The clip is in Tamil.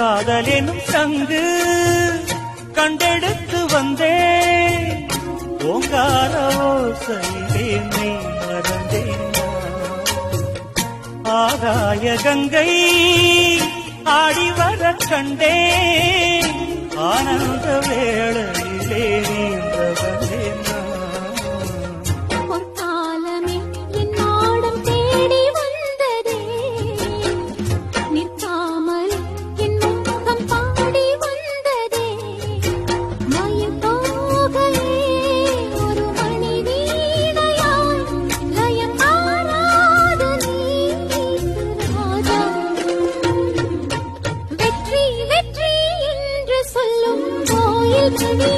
காதலினும் சங்கு கண்டெடுத்து வந்தேன் ஓங்கார ஓசையிலே நீ மறந்தேன் ஆகாய கங்கை ஆடிவர கண்டேன் ஆனந்த வேளையிலே நீந்த வந்தேன் பொற்காலமே என் நாடம் தேடி வந்ததே நிற்காமல் என் முகம் பாடி வந்ததே மயில் தோகையே ஒரு மணி வீணையாய் லயம் மாறாது நீ ராஜா வெற்றி வெற்றி என்று சொல்லும் கோயில் மணி